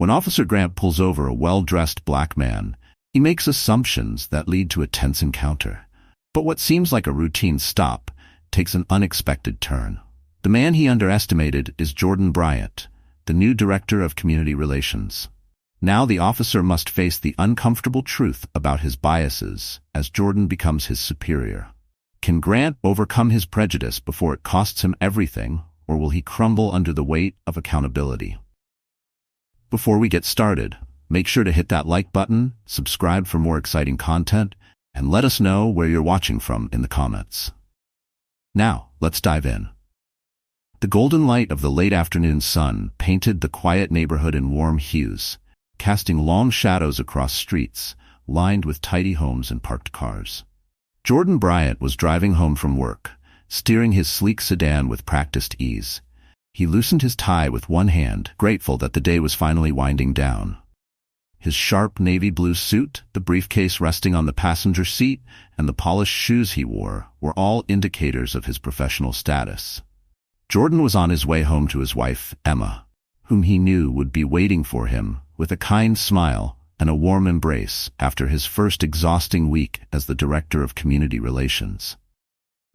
When Officer Grant pulls over a well-dressed black man, he makes assumptions that lead to a tense encounter. But what seems like a routine stop takes an unexpected turn. The man he underestimated is Jordan Bryant, the new director of community relations. Now the officer must face the uncomfortable truth about his biases as Jordan becomes his superior. Can Grant overcome his prejudice before it costs him everything, or will he crumble under the weight of accountability? Before we get started, make sure to hit that like button, subscribe for more exciting content, and let us know where you're watching from in the comments. Now, let's dive in. The golden light of the late afternoon sun painted the quiet neighborhood in warm hues, casting long shadows across streets lined with tidy homes and parked cars. Jordan Bryant was driving home from work, steering his sleek sedan with practiced ease. He loosened his tie with one hand, grateful that the day was finally winding down. His sharp navy blue suit, the briefcase resting on the passenger seat, and the polished shoes he wore were all indicators of his professional status. Jordan was on his way home to his wife, Emma, whom he knew would be waiting for him with a kind smile and a warm embrace after his first exhausting week as the director of community relations.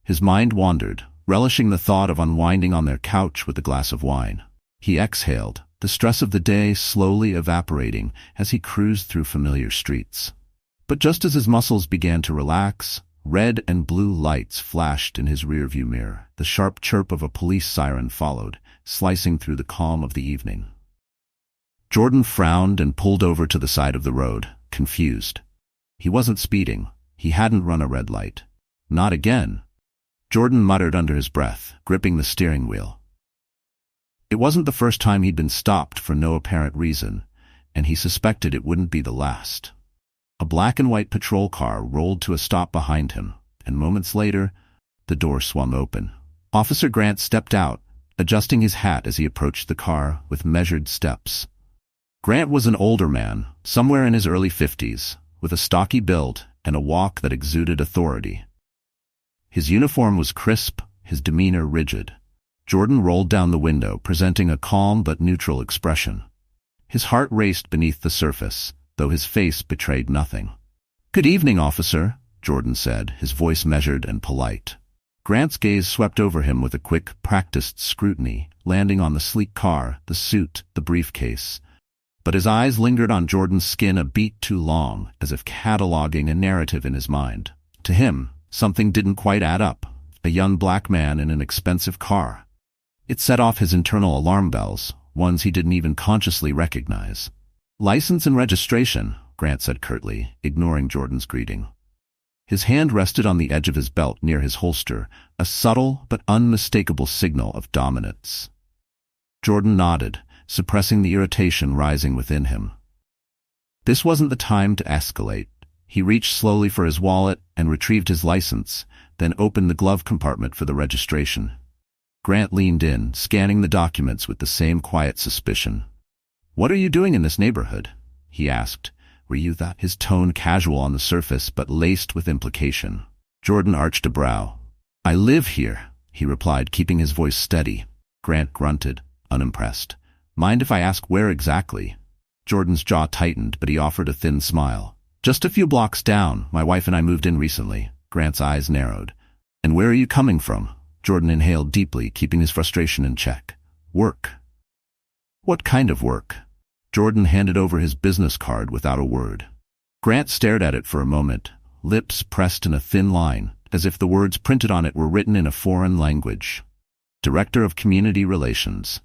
His mind wandered, relishing the thought of unwinding on their couch with a glass of wine. He exhaled, the stress of the day slowly evaporating as he cruised through familiar streets. But just as his muscles began to relax, red and blue lights flashed in his rearview mirror. The sharp chirp of a police siren followed, slicing through the calm of the evening. Jordan frowned and pulled over to the side of the road, confused. He wasn't speeding. He hadn't run a red light. Not again. Jordan muttered under his breath, gripping the steering wheel. It wasn't the first time he'd been stopped for no apparent reason, and he suspected it wouldn't be the last. A black and white patrol car rolled to a stop behind him, and moments later, the door swung open. Officer Grant stepped out, adjusting his hat as he approached the car with measured steps. Grant was an older man, somewhere in his early 50s, with a stocky build and a walk that exuded authority. His uniform was crisp, his demeanor rigid. Jordan rolled down the window, presenting a calm but neutral expression. His heart raced beneath the surface, though his face betrayed nothing. "Good evening, officer," Jordan said, his voice measured and polite. Grant's gaze swept over him with a quick, practiced scrutiny, landing on the sleek car, the suit, the briefcase. But his eyes lingered on Jordan's skin a beat too long, as if cataloging a narrative in his mind. To him, something didn't quite add up. A young black man in an expensive car. It set off his internal alarm bells, ones he didn't even consciously recognize. "License and registration," Grant said curtly, ignoring Jordan's greeting. His hand rested on the edge of his belt near his holster, a subtle but unmistakable signal of dominance. Jordan nodded, suppressing the irritation rising within him. This wasn't the time to escalate. He reached slowly for his wallet and retrieved his license, then opened the glove compartment for the registration. Grant leaned in, scanning the documents with the same quiet suspicion. "What are you doing in this neighborhood?" he asked. "Were you that?" His tone casual on the surface but laced with implication. Jordan arched a brow. "I live here," he replied, keeping his voice steady. Grant grunted, unimpressed. "Mind if I ask where exactly?" Jordan's jaw tightened, but he offered a thin smile. "Just a few blocks down. My wife and I moved in recently." Grant's eyes narrowed. "And where are you coming from?" Jordan inhaled deeply, keeping his frustration in check. "Work." "What kind of work?" Jordan handed over his business card without a word. Grant stared at it for a moment, lips pressed in a thin line, as if the words printed on it were written in a foreign language. Director of Community Relations.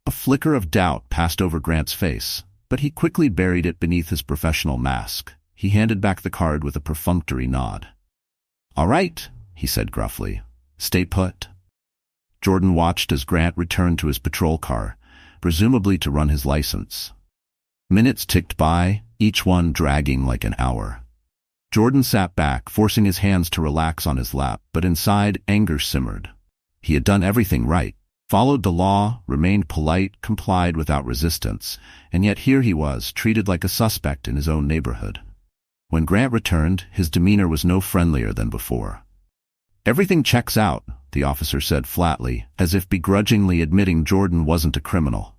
A flicker of doubt passed over Grant's face, but he quickly buried it beneath his professional mask. He handed back the card with a perfunctory nod. "All right," he said gruffly. "Stay put." Jordan watched as Grant returned to his patrol car, presumably to run his license. Minutes ticked by, each one dragging like an hour. Jordan sat back, forcing his hands to relax on his lap, but inside anger simmered. He had done everything right. Followed the law, remained polite, complied without resistance, and yet here he was, treated like a suspect in his own neighborhood. When Grant returned, his demeanor was no friendlier than before. "Everything checks out," the officer said flatly, as if begrudgingly admitting Jordan wasn't a criminal.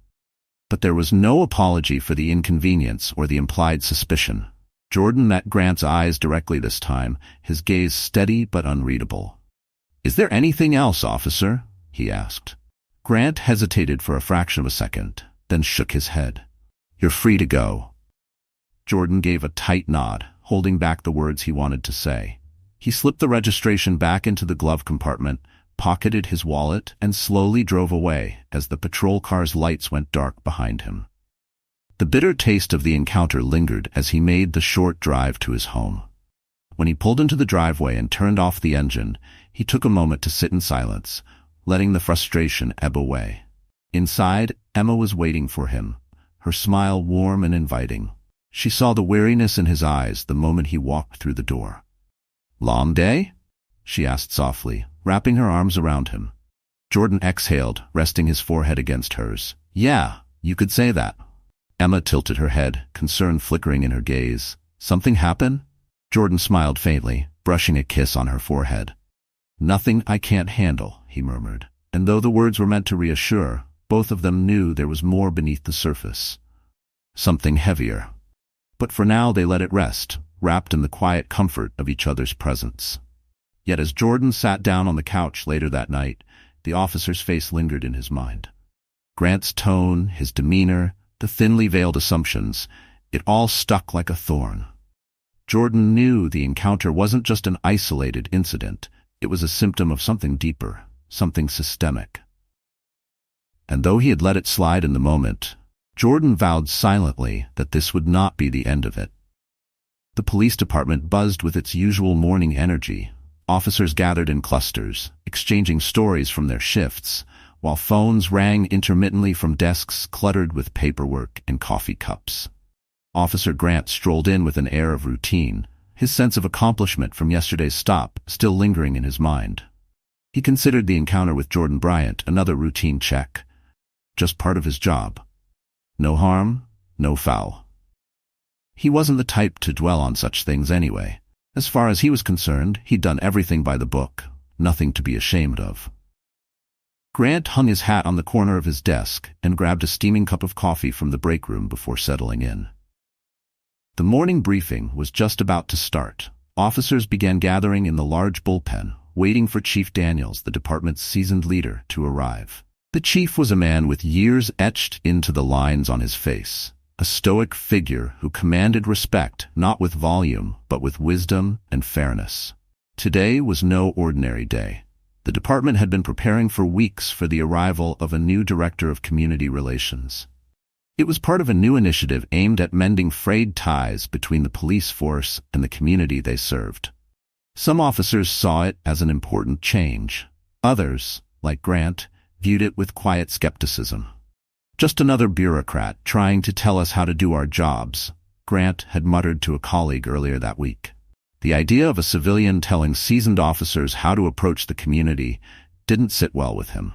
But there was no apology for the inconvenience or the implied suspicion. Jordan met Grant's eyes directly this time, his gaze steady but unreadable. "Is there anything else, officer?" he asked. Grant hesitated for a fraction of a second, then shook his head. "You're free to go." Jordan gave a tight nod, holding back the words he wanted to say. He slipped the registration back into the glove compartment, pocketed his wallet, and slowly drove away as the patrol car's lights went dark behind him. The bitter taste of the encounter lingered as he made the short drive to his home. When he pulled into the driveway and turned off the engine, he took a moment to sit in silence, letting the frustration ebb away. Inside, Emma was waiting for him, her smile warm and inviting. She saw the weariness in his eyes the moment he walked through the door. "Long day?" she asked softly, wrapping her arms around him. Jordan exhaled, resting his forehead against hers. "Yeah, you could say that." Emma tilted her head, concern flickering in her gaze. "Something happen?" Jordan smiled faintly, brushing a kiss on her forehead. "Nothing I can't handle," he murmured. And though the words were meant to reassure, both of them knew there was more beneath the surface. Something heavier. But for now they let it rest, wrapped in the quiet comfort of each other's presence. Yet as Jordan sat down on the couch later that night, the officer's face lingered in his mind. Grant's tone, his demeanor, the thinly veiled assumptions, it all stuck like a thorn. Jordan knew the encounter wasn't just an isolated incident, it was a symptom of something deeper, something systemic. And though he had let it slide in the moment, Jordan vowed silently that this would not be the end of it. The police department buzzed with its usual morning energy. Officers gathered in clusters, exchanging stories from their shifts, while phones rang intermittently from desks cluttered with paperwork and coffee cups. Officer Grant strolled in with an air of routine, his sense of accomplishment from yesterday's stop still lingering in his mind. He considered the encounter with Jordan Bryant another routine check. Just part of his job. No harm, no foul. He wasn't the type to dwell on such things anyway. As far as he was concerned, he'd done everything by the book, nothing to be ashamed of. Grant hung his hat on the corner of his desk and grabbed a steaming cup of coffee from the break room before settling in. The morning briefing was just about to start. Officers began gathering in the large bullpen, waiting for Chief Daniels, the department's seasoned leader, to arrive. The chief was a man with years etched into the lines on his face, a stoic figure who commanded respect not with volume but with wisdom and fairness. Today was no ordinary day. The department had been preparing for weeks for the arrival of a new director of community relations. It was part of a new initiative aimed at mending frayed ties between the police force and the community they served. Some officers saw it as an important change. Others, like Grant, viewed it with quiet skepticism. "Just another bureaucrat trying to tell us how to do our jobs," Grant had muttered to a colleague earlier that week. The idea of a civilian telling seasoned officers how to approach the community didn't sit well with him.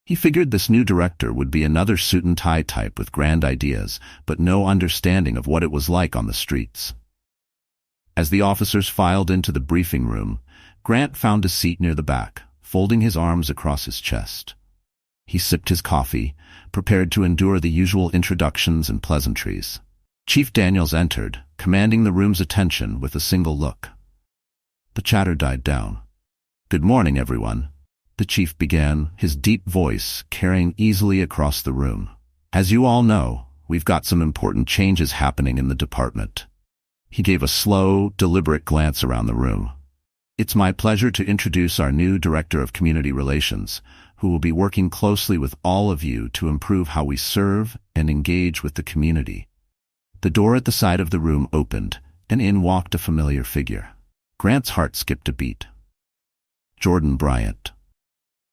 He figured this new director would be another suit-and-tie type with grand ideas, but no understanding of what it was like on the streets. As the officers filed into the briefing room, Grant found a seat near the back, folding his arms across his chest. He sipped his coffee, prepared to endure the usual introductions and pleasantries. Chief Daniels entered, commanding the room's attention with a single look. The chatter died down. "Good morning, everyone," the chief began, his deep voice carrying easily across the room. "As you all know, we've got some important changes happening in the department." He gave a slow, deliberate glance around the room. "It's my pleasure to introduce our new Director of Community Relations, who will be working closely with all of you to improve how we serve and engage with the community." The door at the side of the room opened, and in walked a familiar figure. Grant's heart skipped a beat. Jordan Bryant.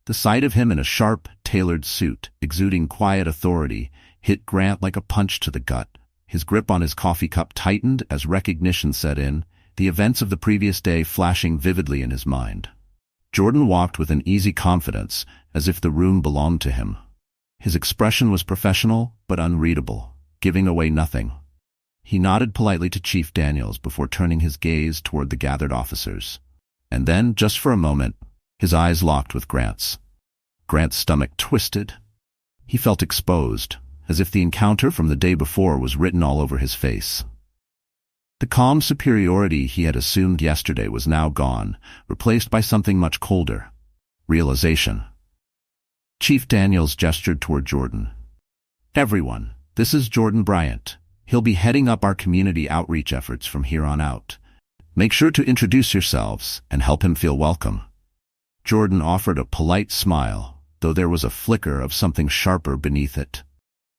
The sight of him in a sharp, tailored suit, exuding quiet authority, hit Grant like a punch to the gut. His grip on his coffee cup tightened as recognition set in, the events of the previous day flashing vividly in his mind. Jordan walked with an easy confidence, as if the room belonged to him. His expression was professional, but unreadable, giving away nothing. He nodded politely to Chief Daniels before turning his gaze toward the gathered officers. And then, just for a moment, his eyes locked with Grant's. Grant's stomach twisted. He felt exposed, as if the encounter from the day before was written all over his face. The calm superiority he had assumed yesterday was now gone, replaced by something much colder. Realization. Chief Daniels gestured toward Jordan. "Everyone, this is Jordan Bryant. He'll be heading up our community outreach efforts from here on out. Make sure to introduce yourselves and help him feel welcome." Jordan offered a polite smile, though there was a flicker of something sharper beneath it.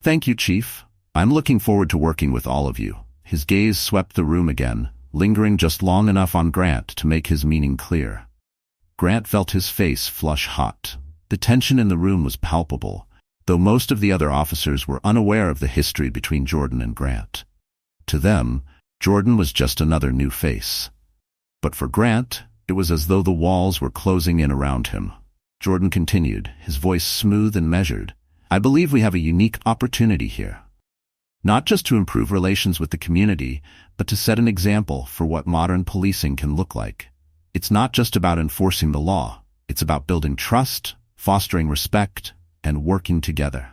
"Thank you, Chief. I'm looking forward to working with all of you." His gaze swept the room again, lingering just long enough on Grant to make his meaning clear. Grant felt his face flush hot. The tension in the room was palpable, though most of the other officers were unaware of the history between Jordan and Grant. To them, Jordan was just another new face. But for Grant, it was as though the walls were closing in around him. Jordan continued, his voice smooth and measured. "I believe we have a unique opportunity here. Not just to improve relations with the community, but to set an example for what modern policing can look like. It's not just about enforcing the law. It's about building trust, fostering respect, and working together."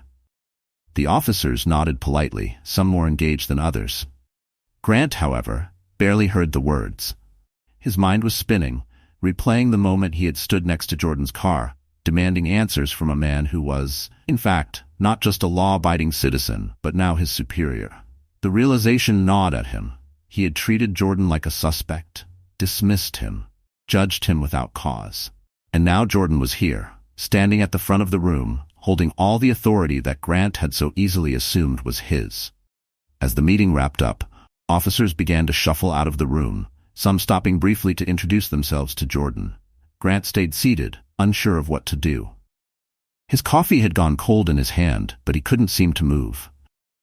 The officers nodded politely, some more engaged than others. Grant, however, barely heard the words. His mind was spinning, replaying the moment he had stood next to Jordan's car, demanding answers from a man who was, in fact, not just a law-abiding citizen, but now his superior. The realization gnawed at him. He had treated Jordan like a suspect, dismissed him, judged him without cause. And now Jordan was here, standing at the front of the room, holding all the authority that Grant had so easily assumed was his. As the meeting wrapped up, officers began to shuffle out of the room, some stopping briefly to introduce themselves to Jordan. Grant stayed seated, unsure of what to do. His coffee had gone cold in his hand, but he couldn't seem to move.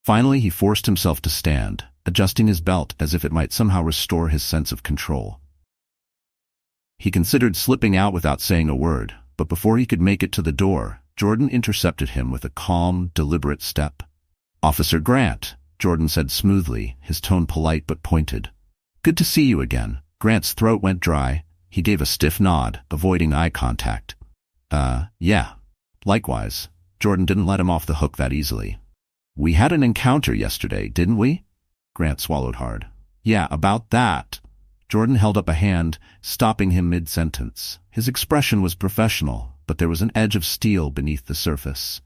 Finally, he forced himself to stand, adjusting his belt as if it might somehow restore his sense of control. He considered slipping out without saying a word, but before he could make it to the door, Jordan intercepted him with a calm, deliberate step. "Officer Grant," Jordan said smoothly, his tone polite but pointed. "Good to see you again." Grant's throat went dry. He gave a stiff nod, avoiding eye contact. Yeah. Likewise." Jordan didn't let him off the hook that easily. "We had an encounter yesterday, didn't we?" Grant swallowed hard. "Yeah, about that." Jordan held up a hand, stopping him mid-sentence. His expression was professional, but there was an edge of steel beneath the surface.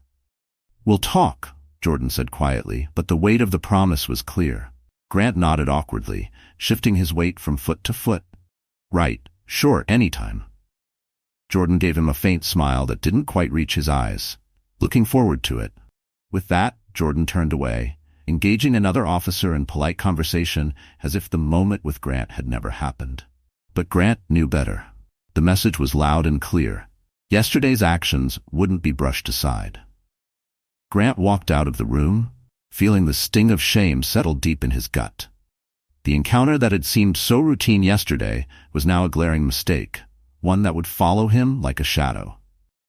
"We'll talk," Jordan said quietly, but the weight of the promise was clear. Grant nodded awkwardly, shifting his weight from foot to foot. "Right, sure, anytime." Jordan gave him a faint smile that didn't quite reach his eyes. "Looking forward to it." With that, Jordan turned away, engaging another officer in polite conversation as if the moment with Grant had never happened. But Grant knew better. The message was loud and clear. Yesterday's actions wouldn't be brushed aside. Grant walked out of the room, feeling the sting of shame settle deep in his gut. The encounter that had seemed so routine yesterday was now a glaring mistake, one that would follow him like a shadow.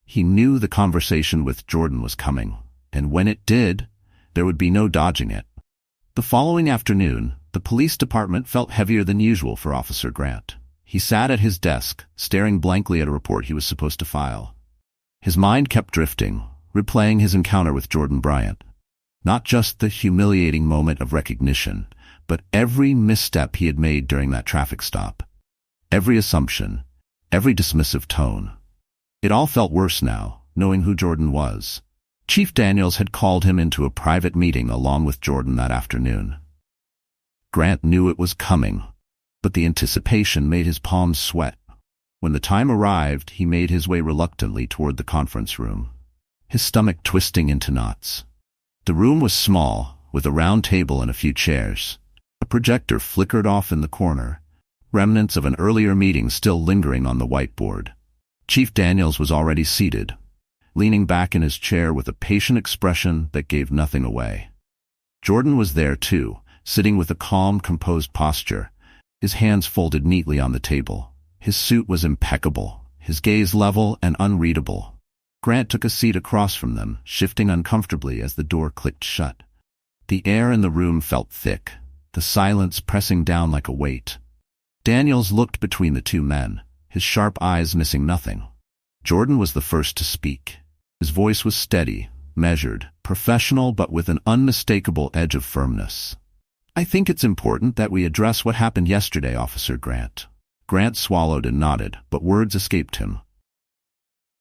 He knew the conversation with Jordan was coming, and when it did, there would be no dodging it. The following afternoon, the police department felt heavier than usual for Officer Grant. He sat at his desk, staring blankly at a report he was supposed to file. His mind kept drifting, replaying his encounter with Jordan Bryant. Not just the humiliating moment of recognition, but every misstep he had made during that traffic stop. Every assumption, every dismissive tone. It all felt worse now, knowing who Jordan was. Chief Daniels had called him into a private meeting along with Jordan that afternoon. Grant knew it was coming, but the anticipation made his palms sweat. When the time arrived, he made his way reluctantly toward the conference room, his stomach twisting into knots. The room was small, with a round table and a few chairs. A projector flickered off in the corner, remnants of an earlier meeting still lingering on the whiteboard. Chief Daniels was already seated, leaning back in his chair with a patient expression that gave nothing away. Jordan was there too, sitting with a calm, composed posture, his hands folded neatly on the table. His suit was impeccable, his gaze level and unreadable. Grant took a seat across from them, shifting uncomfortably as the door clicked shut. The air in the room felt thick, the silence pressing down like a weight. Daniels looked between the two men, his sharp eyes missing nothing. Jordan was the first to speak. His voice was steady, measured, professional, but with an unmistakable edge of firmness. "I think it's important that we address what happened yesterday, Officer Grant." Grant swallowed and nodded, but words escaped him.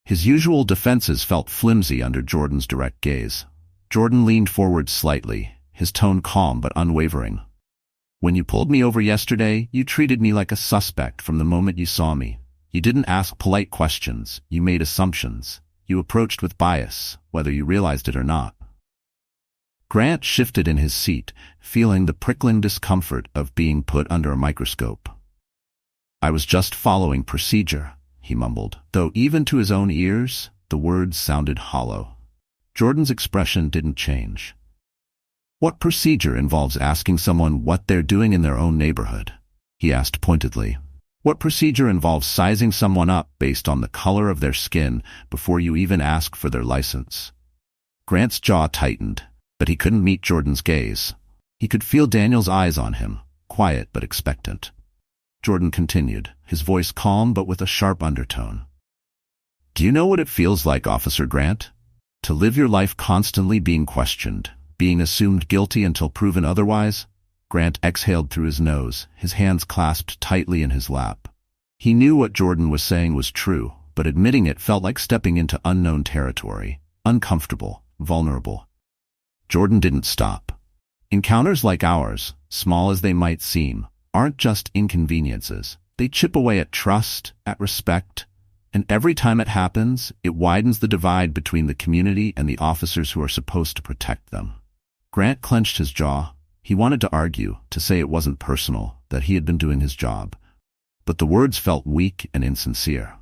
His usual defenses felt flimsy under Jordan's direct gaze. Jordan leaned forward slightly, his tone calm but unwavering. "When you pulled me over yesterday, you treated me like a suspect from the moment you saw me. You didn't ask polite questions, you made assumptions. You approached with bias, whether you realized it or not." Grant shifted in his seat, feeling the prickling discomfort of being put under a microscope. "I was just following procedure," he mumbled, though even to his own ears, the words sounded hollow. Jordan's expression didn't change. "What procedure involves asking someone what they're doing in their own neighborhood?" he asked pointedly. "What procedure involves sizing someone up based on the color of their skin before you even ask for their license?" Grant's jaw tightened, but he couldn't meet Jordan's gaze. He could feel Daniel's eyes on him, quiet but expectant. Jordan continued, his voice calm but with a sharp undertone. "Do you know what it feels like, Officer Grant? To live your life constantly being questioned, being assumed guilty until proven otherwise?" Grant exhaled through his nose, his hands clasped tightly in his lap. He knew what Jordan was saying was true, but admitting it felt like stepping into unknown territory, uncomfortable, vulnerable. Jordan didn't stop. Encounters like ours, small as they might seem, aren't just inconveniences. They chip away at trust, at respect, and every time it happens, it widens the divide between the community and the officers who are supposed to protect them. Grant clenched his jaw. He wanted to argue, to say it wasn't personal, that he had been doing his job. But the words felt weak and insincere.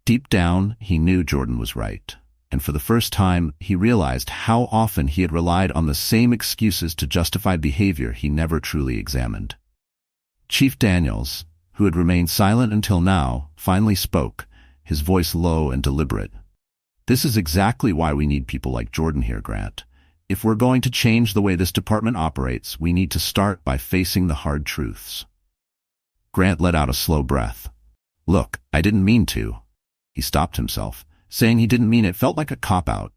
Deep down, he knew Jordan was right. And for the first time, he realized how often he had relied on the same excuses to justify behavior he never truly examined. Chief Daniels, who had remained silent until now, finally spoke, his voice low and deliberate. "This is exactly why we need people like Jordan here, Grant. If we're going to change the way this department operates, we need to start by facing the hard truths." Grant let out a slow breath. "Look, I didn't mean to." He stopped himself. Saying he didn't mean it felt like a cop-out.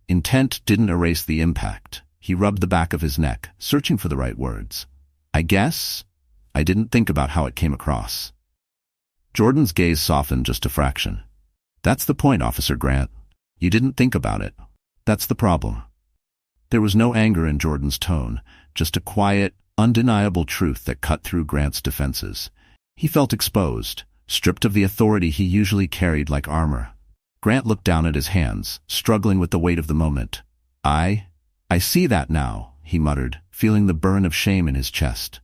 Intent didn't erase the impact. He rubbed the back of his neck, searching for the right words. "I guess I didn't think about how it came across." Jordan's gaze softened just a fraction. "That's the point, Officer Grant. You didn't think about it. That's the problem." There was no anger in Jordan's tone, just a quiet, undeniable truth that cut through Grant's defenses. He felt exposed, stripped of the authority he usually carried like armor. Grant looked down at his hands, struggling with the weight of the moment. I see that now," he muttered, feeling the burn of shame in his chest.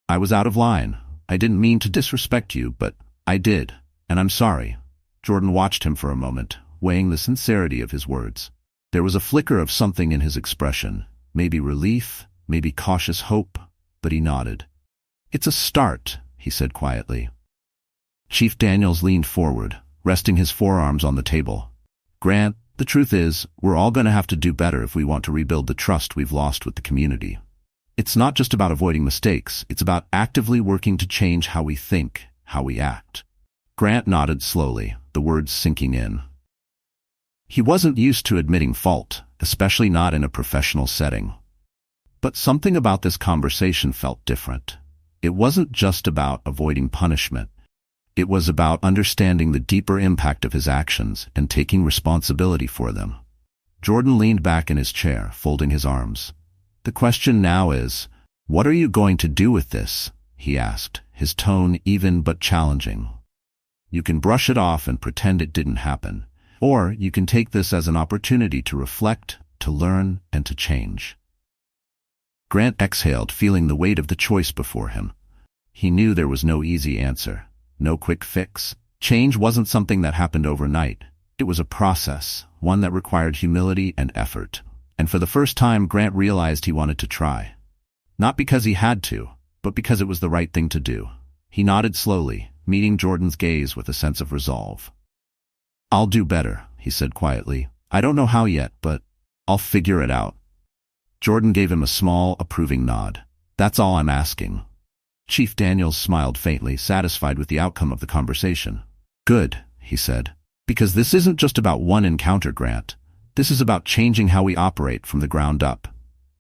"I was out of line. I didn't mean to disrespect you, but I did, and I'm sorry." Jordan watched him for a moment, weighing the sincerity of his words. There was a flicker of something in his expression, maybe relief, maybe cautious hope, but he nodded. "It's a start," he said quietly. Chief Daniels leaned forward, resting his forearms on the table. "Grant, the truth is, we're all going to have to do better if we want to rebuild the trust we've lost with the community. It's not just about avoiding mistakes, it's about actively working to change how we think, how we act." Grant nodded slowly, the words sinking in. He wasn't used to admitting fault, especially not in a professional setting. But something about this conversation felt different. It wasn't just about avoiding punishment. It was about understanding the deeper impact of his actions and taking responsibility for them. Jordan leaned back in his chair, folding his arms. "The question now is, what are you going to do with this?" he asked, his tone even but challenging. "You can brush it off and pretend it didn't happen, or you can take this as an opportunity to reflect, to learn, and to change." Grant exhaled, feeling the weight of the choice before him. He knew there was no easy answer. No quick fix. Change wasn't something that happened overnight. It was a process, one that required humility and effort. And for the first time, Grant realized he wanted to try. Not because he had to, but because it was the right thing to do. He nodded slowly, meeting Jordan's gaze with a sense of resolve. "I'll do better," he said quietly. "I don't know how yet, but I'll figure it out." Jordan gave him a small, approving nod. "That's all I'm asking." Chief Daniels smiled faintly, satisfied with the outcome of the conversation. "Good," he said. "Because this isn't just about one encounter, Grant. This is about changing how we operate from the ground up,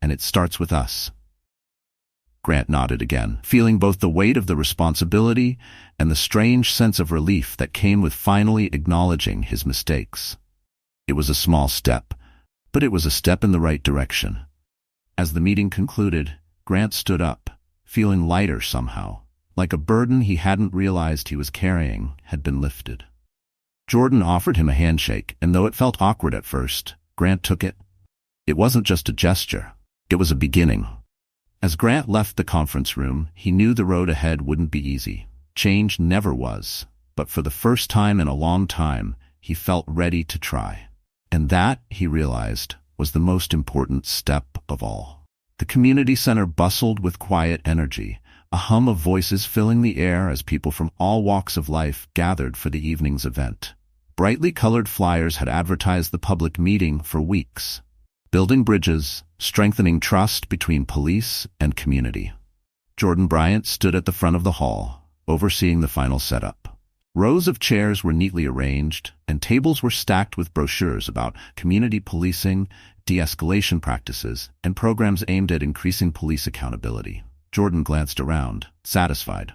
and it starts with us." Grant nodded again, feeling both the weight of the responsibility and the strange sense of relief that came with finally acknowledging his mistakes. It was a small step, but it was a step in the right direction. As the meeting concluded, Grant stood up, feeling lighter somehow, like a burden he hadn't realized he was carrying had been lifted. Jordan offered him a handshake, and though it felt awkward at first, Grant took it. It wasn't just a gesture, it was a beginning. As Grant left the conference room, he knew the road ahead wouldn't be easy. Change never was, but for the first time in a long time, he felt ready to try. And that, he realized, was the most important step of all. The community center bustled with quiet energy, a hum of voices filling the air as people from all walks of life gathered for the evening's event. Brightly colored flyers had advertised the public meeting for weeks, building bridges, strengthening trust between police and community. Jordan Bryant stood at the front of the hall, overseeing the final setup. Rows of chairs were neatly arranged, and tables were stacked with brochures about community policing, de-escalation practices, and programs aimed at increasing police accountability. Jordan glanced around, satisfied.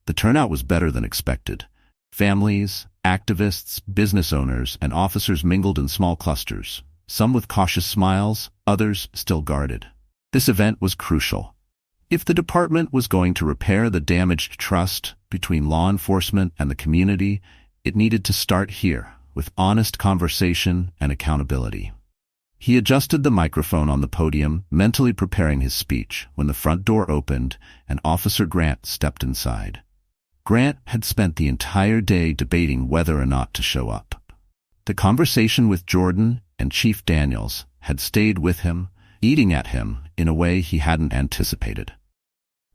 The turnout was better than expected. Families, activists, business owners, and officers mingled in small clusters, some with cautious smiles, others still guarded. This event was crucial. If the department was going to repair the damaged trust between law enforcement and the community, it needed to start here, with honest conversation and accountability. He adjusted the microphone on the podium, mentally preparing his speech, when the front door opened and Officer Grant stepped inside. Grant had spent the entire day debating whether or not to show up. The conversation with Jordan and Chief Daniels had stayed with him, eating at him in a way he hadn't anticipated.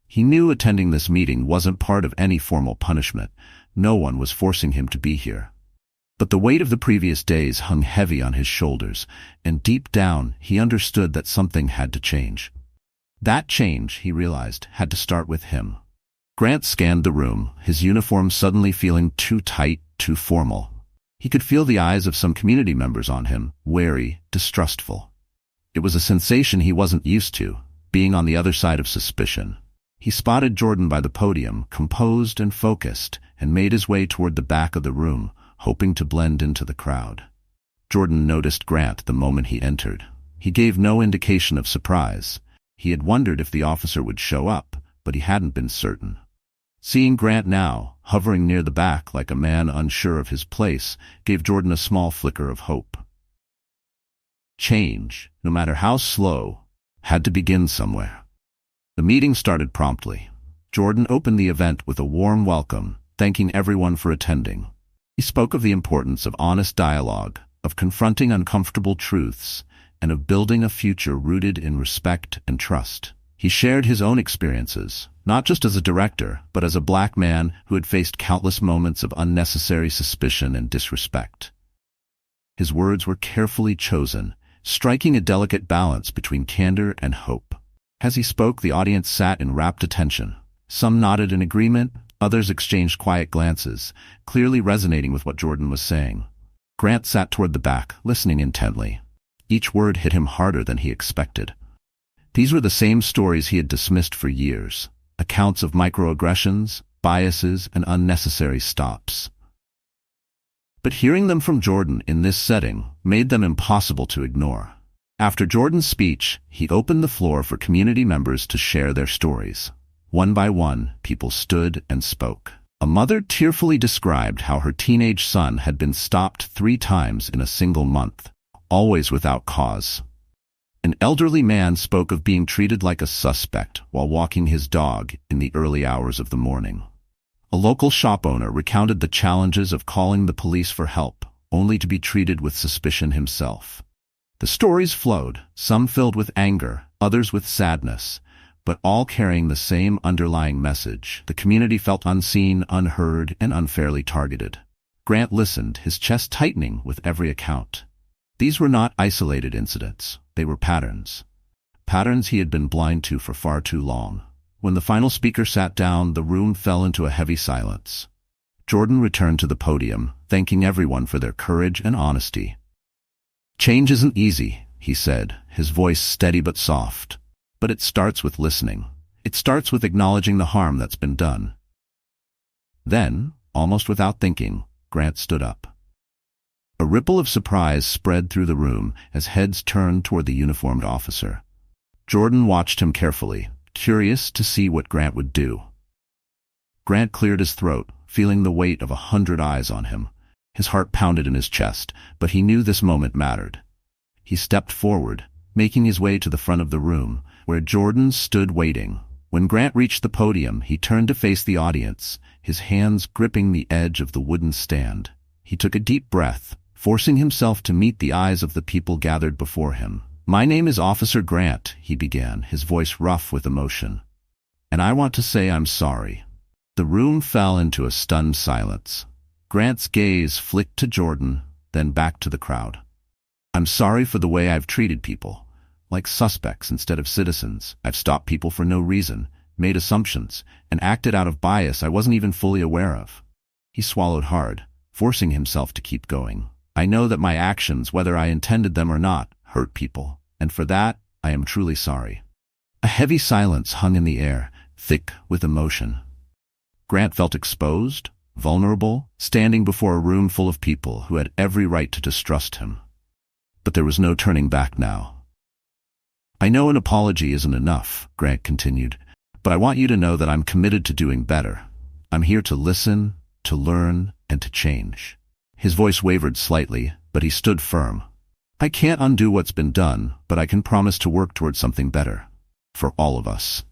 He knew attending this meeting wasn't part of any formal punishment. No one was forcing him to be here. But the weight of the previous days hung heavy on his shoulders, and deep down he understood that something had to change. That change, he realized, had to start with him. Grant scanned the room, his uniform suddenly feeling too tight, too formal. He could feel the eyes of some community members on him, wary, distrustful. It was a sensation he wasn't used to, being on the other side of suspicion. He spotted Jordan by the podium, composed and focused, and made his way toward the back of the room, hoping to blend into the crowd. Jordan noticed Grant the moment he entered. He gave no indication of surprise. He had wondered if the officer would show up, but he hadn't been certain. Seeing Grant now, hovering near the back like a man unsure of his place, gave Jordan a small flicker of hope. Change, no matter how slow, had to begin somewhere. The meeting started promptly. Jordan opened the event with a warm welcome, thanking everyone for attending. He spoke of the importance of honest dialogue, of confronting uncomfortable truths, and of building a future rooted in respect and trust. He shared his own experiences, not just as a director, but as a black man who had faced countless moments of unnecessary suspicion and disrespect. His words were carefully chosen, striking a delicate balance between candor and hope. As he spoke, the audience sat in rapt attention. Some nodded in agreement, others exchanged quiet glances, clearly resonating with what Jordan was saying. Grant sat toward the back, listening intently. Each word hit him harder than he expected. These were the same stories he had dismissed for years, accounts of microaggressions, biases, and unnecessary stops. But hearing them from Jordan in this setting made them impossible to ignore. After Jordan's speech, he opened the floor for community members to share their stories. One by one, people stood and spoke. A mother tearfully described how her teenage son had been stopped 3 times in a single month, always without cause. An elderly man spoke of being treated like a suspect while walking his dog in the early hours of the morning. A local shop owner recounted the challenges of calling the police for help, only to be treated with suspicion himself. The stories flowed, some filled with anger, others with sadness, but all carrying the same underlying message. The community felt unseen, unheard, and unfairly targeted. Grant listened, his chest tightening with every account. These were not isolated incidents. They were patterns. Patterns he had been blind to for far too long. When the final speaker sat down, the room fell into a heavy silence. Jordan returned to the podium, thanking everyone for their courage and honesty. Change isn't easy, he said, his voice steady but soft. But it starts with listening. It starts with acknowledging the harm that's been done. Then, almost without thinking, Grant stood up. A ripple of surprise spread through the room as heads turned toward the uniformed officer. Jordan watched him carefully, curious to see what Grant would do. Grant cleared his throat, feeling the weight of 100 eyes on him. His heart pounded in his chest, but he knew this moment mattered. He stepped forward, making his way to the front of the room, where Jordan stood waiting. When Grant reached the podium, he turned to face the audience, his hands gripping the edge of the wooden stand. He took a deep breath, forcing himself to meet the eyes of the people gathered before him. "My name is Officer Grant," he began, his voice rough with emotion. "And I want to say I'm sorry." The room fell into a stunned silence. Grant's gaze flicked to Jordan, then back to the crowd. "I'm sorry for the way I've treated people. Like suspects instead of citizens. I've stopped people for no reason, made assumptions, and acted out of bias I wasn't even fully aware of." He swallowed hard, forcing himself to keep going. "I know that my actions, whether I intended them or not, hurt people, and for that, I am truly sorry." A heavy silence hung in the air, thick with emotion. Grant felt exposed, vulnerable, standing before a room full of people who had every right to distrust him. But there was no turning back now. "I know an apology isn't enough," Grant continued, "but I want you to know that I'm committed to doing better. I'm here to listen, to learn, and to change." His voice wavered slightly, but he stood firm. "I can't undo what's been done, but I can promise to work towards something better. For all of us."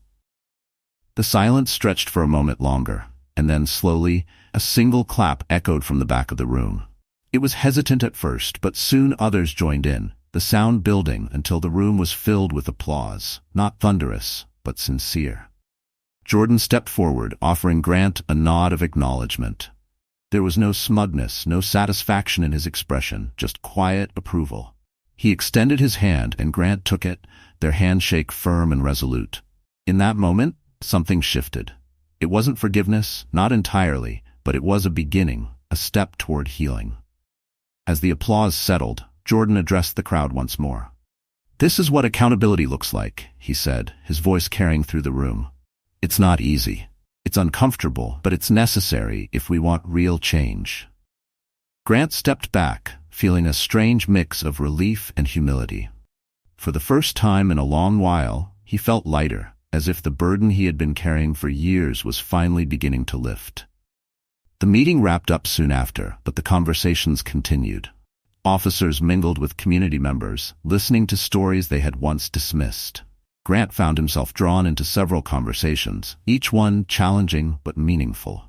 The silence stretched for a moment longer, and then slowly, a single clap echoed from the back of the room. It was hesitant at first, but soon others joined in, the sound building until the room was filled with applause, not thunderous, but sincere. Jordan stepped forward, offering Grant a nod of acknowledgement. There was no smugness, no satisfaction in his expression, just quiet approval. He extended his hand, and Grant took it, their handshake firm and resolute. In that moment, something shifted. It wasn't forgiveness, not entirely, but it was a beginning, a step toward healing. As the applause settled, Jordan addressed the crowd once more. "This is what accountability looks like," he said, his voice carrying through the room. "It's not easy. It's uncomfortable, but it's necessary if we want real change." Grant stepped back, feeling a strange mix of relief and humility. For the first time in a long while, he felt lighter, as if the burden he had been carrying for years was finally beginning to lift. The meeting wrapped up soon after, but the conversations continued. Officers mingled with community members, listening to stories they had once dismissed. Grant found himself drawn into several conversations, each one challenging but meaningful.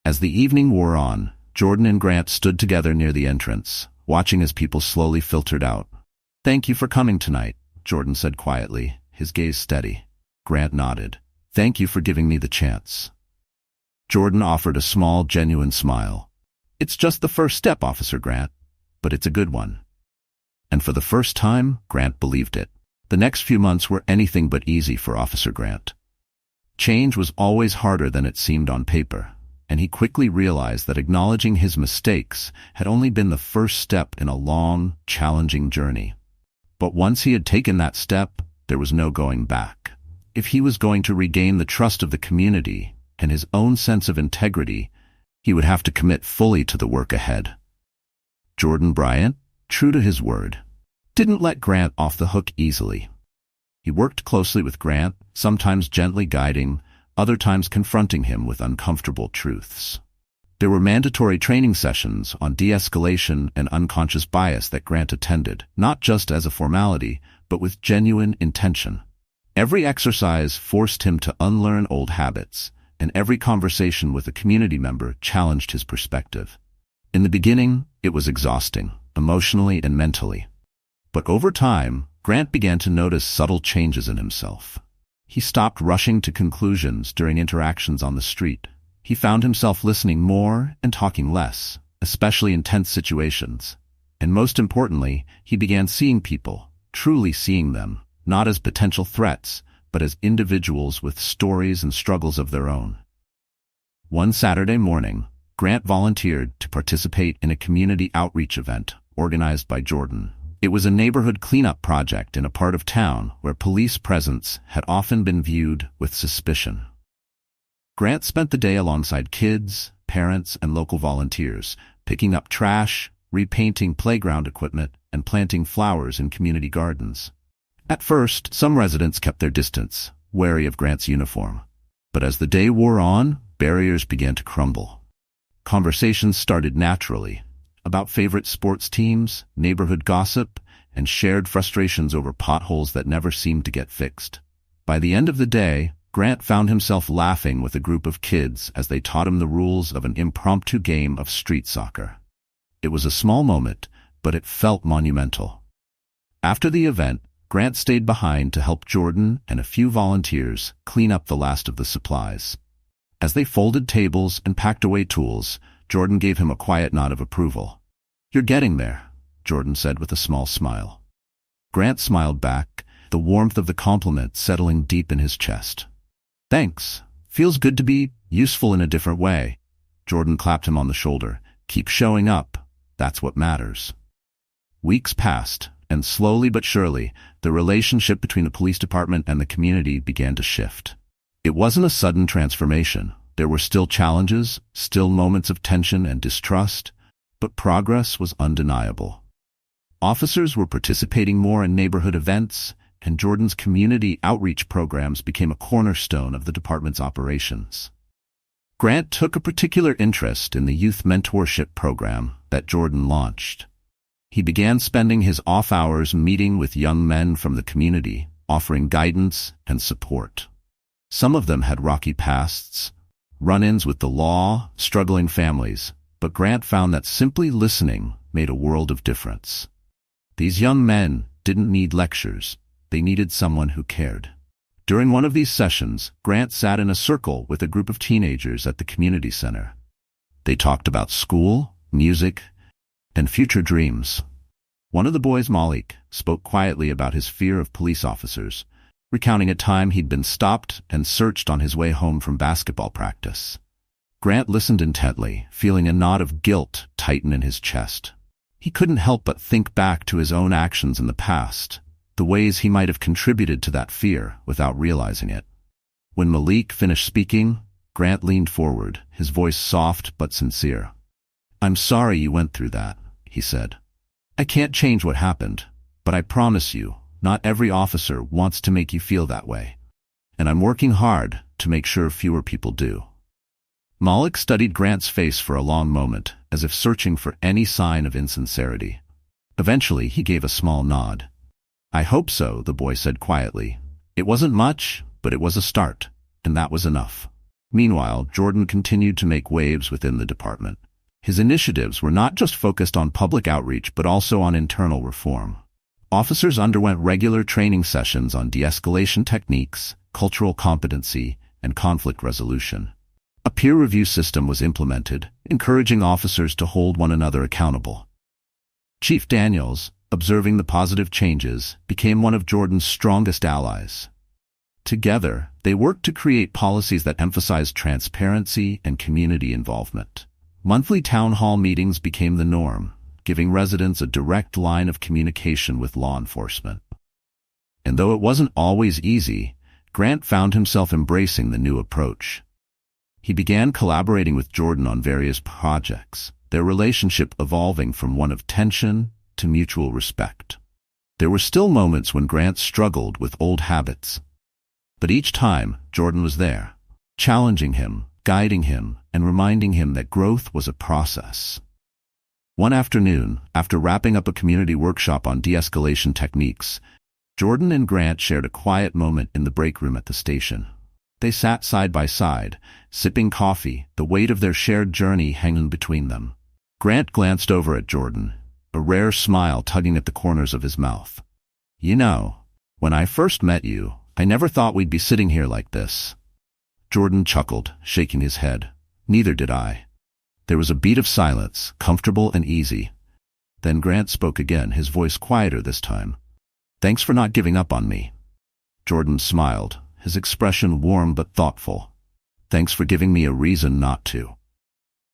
As the evening wore on, Jordan and Grant stood together near the entrance, watching as people slowly filtered out. "Thank you for coming tonight," Jordan said quietly, his gaze steady. Grant nodded. "Thank you for giving me the chance." Jordan offered a small, genuine smile. "It's just the first step, Officer Grant, but it's a good one." And for the first time, Grant believed it. The next few months were anything but easy for Officer Grant. Change was always harder than it seemed on paper, and he quickly realized that acknowledging his mistakes had only been the first step in a long, challenging journey. But once he had taken that step, there was no going back. If he was going to regain the trust of the community and his own sense of integrity, he would have to commit fully to the work ahead. Jordan Bryant, true to his word, didn't let Grant off the hook easily. He worked closely with Grant, sometimes gently guiding, other times confronting him with uncomfortable truths. There were mandatory training sessions on de-escalation and unconscious bias that Grant attended, not just as a formality, but with genuine intention. Every exercise forced him to unlearn old habits, and every conversation with a community member challenged his perspective. In the beginning, it was exhausting, emotionally and mentally. But over time, Grant began to notice subtle changes in himself. He stopped rushing to conclusions during interactions on the street. He found himself listening more and talking less, especially in tense situations. And most importantly, he began seeing people, truly seeing them, not as potential threats, but as individuals with stories and struggles of their own. One Saturday morning, Grant volunteered to participate in a community outreach event organized by Jordan. It was a neighborhood cleanup project in a part of town where police presence had often been viewed with suspicion. Grant spent the day alongside kids, parents, and local volunteers, picking up trash, repainting playground equipment, and planting flowers in community gardens. At first, some residents kept their distance, wary of Grant's uniform. But as the day wore on, barriers began to crumble. Conversations started naturally, about favorite sports teams, neighborhood gossip, and shared frustrations over potholes that never seemed to get fixed. By the end of the day, Grant found himself laughing with a group of kids as they taught him the rules of an impromptu game of street soccer. It was a small moment, but it felt monumental. After the event, Grant stayed behind to help Jordan and a few volunteers clean up the last of the supplies. As they folded tables and packed away tools, Jordan gave him a quiet nod of approval. "You're getting there," Jordan said with a small smile. Grant smiled back, the warmth of the compliment settling deep in his chest. "Thanks. Feels good to be useful in a different way." Jordan clapped him on the shoulder. "Keep showing up. That's what matters." Weeks passed, and slowly but surely, the relationship between the police department and the community began to shift. It wasn't a sudden transformation. There were still challenges, still moments of tension and distrust, but progress was undeniable. Officers were participating more in neighborhood events, and Jordan's community outreach programs became a cornerstone of the department's operations. Grant took a particular interest in the youth mentorship program that Jordan launched. He began spending his off hours meeting with young men from the community, offering guidance and support. Some of them had rocky pasts, run-ins with the law, struggling families, but Grant found that simply listening made a world of difference. These young men didn't need lectures. They needed someone who cared. During one of these sessions, Grant sat in a circle with a group of teenagers at the community center. They talked about school, music, and future dreams. One of the boys, Malik, spoke quietly about his fear of police officers, recounting a time he'd been stopped and searched on his way home from basketball practice. Grant listened intently, feeling a knot of guilt tighten in his chest. He couldn't help but think back to his own actions in the past, the ways he might have contributed to that fear without realizing it. When Malik finished speaking, Grant leaned forward, his voice soft but sincere. "I'm sorry you went through that," he said. "I can't change what happened, but I promise you, not every officer wants to make you feel that way. And I'm working hard to make sure fewer people do." Malik studied Grant's face for a long moment, as if searching for any sign of insincerity. Eventually, he gave a small nod. "I hope so," the boy said quietly. "It wasn't much, but it was a start, and that was enough." Meanwhile, Jordan continued to make waves within the department. His initiatives were not just focused on public outreach, but also on internal reform. Officers underwent regular training sessions on de-escalation techniques, cultural competency, and conflict resolution. A peer review system was implemented, encouraging officers to hold one another accountable. Chief Daniels, observing the positive changes, became one of Jordan's strongest allies. Together, they worked to create policies that emphasized transparency and community involvement. Monthly town hall meetings became the norm, giving residents a direct line of communication with law enforcement. And though it wasn't always easy, Grant found himself embracing the new approach. He began collaborating with Jordan on various projects, their relationship evolving from one of tension to mutual respect. There were still moments when Grant struggled with old habits. But each time, Jordan was there, challenging him, guiding him, and reminding him that growth was a process. One afternoon, after wrapping up a community workshop on de-escalation techniques, Jordan and Grant shared a quiet moment in the break room at the station. They sat side by side, sipping coffee, the weight of their shared journey hanging between them. Grant glanced over at Jordan, a rare smile tugging at the corners of his mouth. "You know, when I first met you, I never thought we'd be sitting here like this." Jordan chuckled, shaking his head. "Neither did I." There was a beat of silence, comfortable and easy. Then Grant spoke again, his voice quieter this time. "Thanks for not giving up on me." Jordan smiled, his expression warm but thoughtful. "Thanks for giving me a reason not to."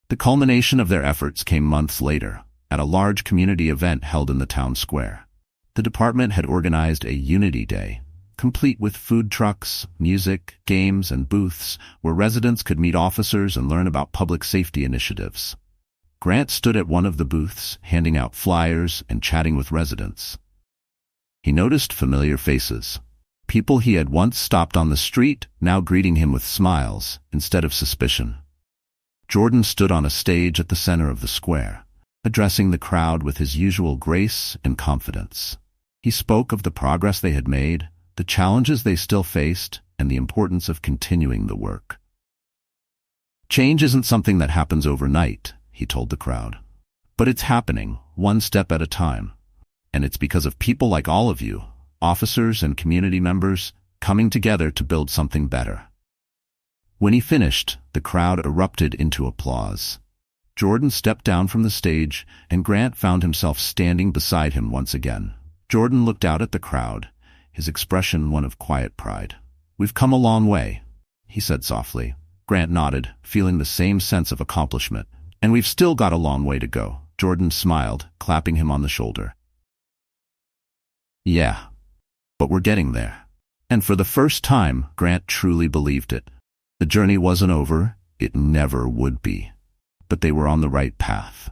The culmination of their efforts came months later, at a large community event held in the town square. The department had organized a Unity Day, complete with food trucks, music, games, and booths where residents could meet officers and learn about public safety initiatives. Grant stood at one of the booths, handing out flyers and chatting with residents. He noticed familiar faces. People he had once stopped on the street, now greeting him with smiles instead of suspicion. Jordan stood on a stage at the center of the square, addressing the crowd with his usual grace and confidence. He spoke of the progress they had made, the challenges they still faced, and the importance of continuing the work. Change isn't something that happens overnight, he told the crowd. But it's happening, one step at a time. And it's because of people like all of you, officers and community members, coming together to build something better. When he finished, the crowd erupted into applause. Jordan stepped down from the stage, and Grant found himself standing beside him once again. Jordan looked out at the crowd, his expression one of quiet pride. "We've come a long way," he said softly. Grant nodded, feeling the same sense of accomplishment. "And we've still got a long way to go." Jordan smiled, clapping him on the shoulder. "Yeah, but we're getting there." And for the first time, Grant truly believed it. The journey wasn't over, it never would be. But they were on the right path.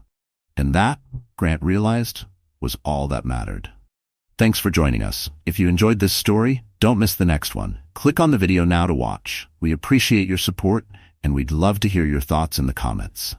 And that, Grant realized, was all that mattered. Thanks for joining us. If you enjoyed this story, don't miss the next one. Click on the video now to watch. We appreciate your support, and we'd love to hear your thoughts in the comments.